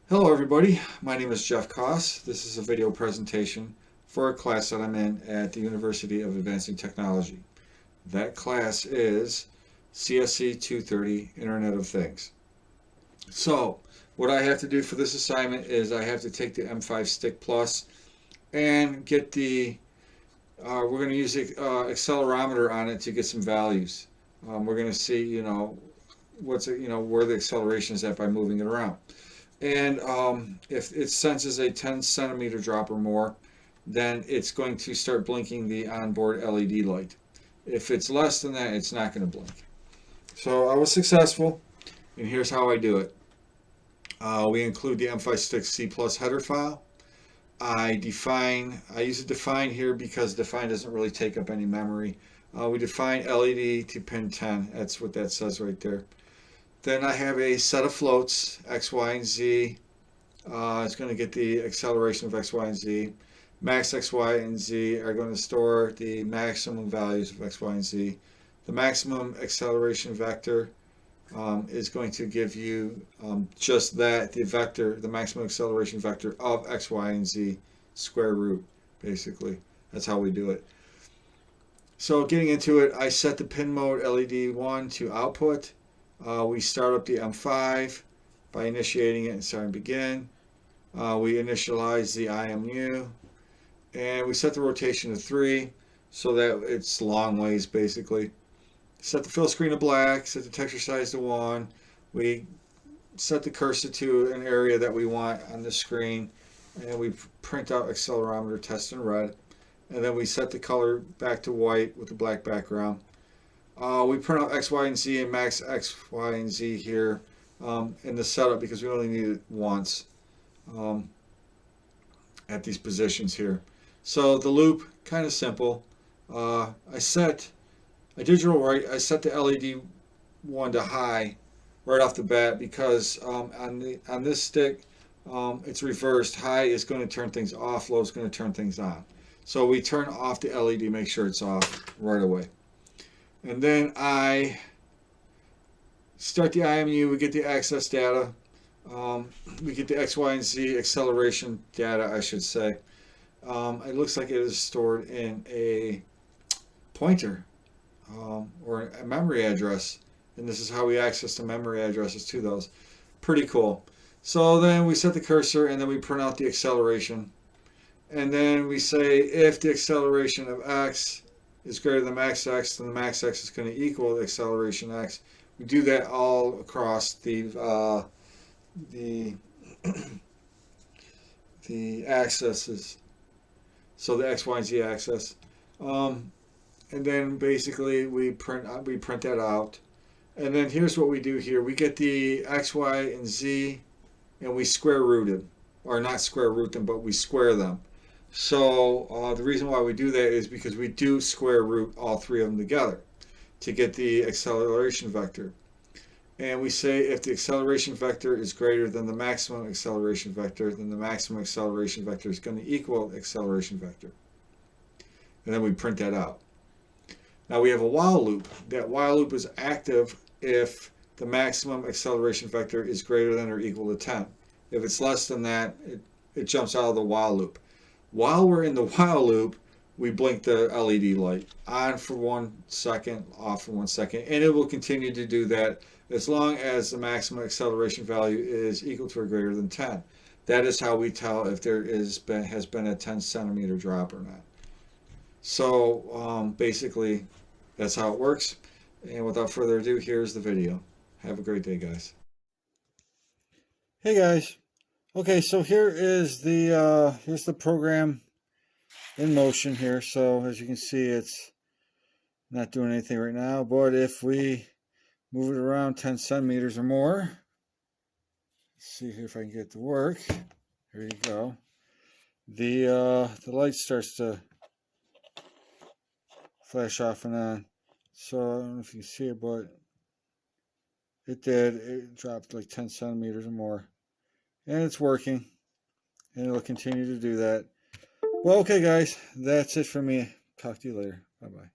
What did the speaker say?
Hello everybody, my name is Jeff Koss. This is a video presentation for a class that I'm in at the University of Advancing Technology. That class is CSC-230, Internet of Things. So, what I have to do for this assignment is I have to take the M5 Stick Plus and get we're going to use the accelerometer on it to get some values. We're going to see, where the acceleration is at by moving it around. And if it senses a 10 centimeter drop or more, then it's going to start blinking the onboard LED light. If it's less than that, it's not going to blink. So I was successful, and here's how I do it. We include the M5 Stick C plus header file. I use a define here because define doesn't really take up any memory. We define LED to pin 10. That's what that says right there. Then I have a set of floats, X, Y, and Z. It's going to get the acceleration of X, Y, and Z. Max X, Y, and Z are going to store the maximum values of X, Y, and Z. The maximum acceleration vector is going to give you just that, the maximum acceleration vector of X, Y, and Z, square root, basically. That's how we do it. So getting into it, I set the pin mode LED 1 to output. We start up the M5 by initiating it and starting begin. We initialize the IMU, and we set the rotation to 3 so that it's long ways basically. Set the fill screen to black, set the texture size to 1. We set the cursor to an area that we want on the screen, and we print out accelerometer test in red. And then we set the color back to white with the black background. We print out X, Y, and Z and max X, Y, and Z here in the setup because we only need it once at these positions here. So the loop, kind of simple. I set the LED 1 to high right off the bat because on this stick it's reversed. High is going to turn things off, low is going to turn things on. So we turn off the LED, make sure it's off right away. And then I start the IMU, we get the access data, we get the X, Y, and Z acceleration data, I should say. It looks like it is stored in a pointer or a memory address, and this is how we access the memory addresses to those. Pretty cool. So then we set the cursor and then we print out the acceleration. And then we say if the acceleration of X is greater than max X, then the max X is going to equal the acceleration X. We do that all across the axes, so the X, Y, and Z axis. And then basically we print that out. And then here's what we do here. We get the X, Y, and Z, and we square root them. Or not square root them, but we square them. So the reason why we do that is because we do square root all 3 of them together to get the acceleration vector. And we say if the acceleration vector is greater than the maximum acceleration vector, then the maximum acceleration vector is going to equal the acceleration vector. And then we print that out. Now we have a while loop. That while loop is active if the maximum acceleration vector is greater than or equal to 10. If it's less than that, it jumps out of the while loop. While we're in the while loop, we blink the LED light on for 1 second, off for 1 second, and it will continue to do that as long as the maximum acceleration value is equal to or greater than 10. That is how we tell if there has been a 10 centimeter drop or not. So basically, that's how it works. And without further ado, here's the video. Have a great day, guys. Hey guys. Okay, so here's the program in motion here. So as you can see, it's not doing anything right now, but if we move it around 10 centimeters or more, let's see if I can get it to work. Here you go. The light starts to flash off and on. So I don't know if you can see it, but it did. It dropped like 10 centimeters or more. And it's working, and it'll continue to do that. Well, okay, guys, that's it for me. Talk to you later. Bye-bye.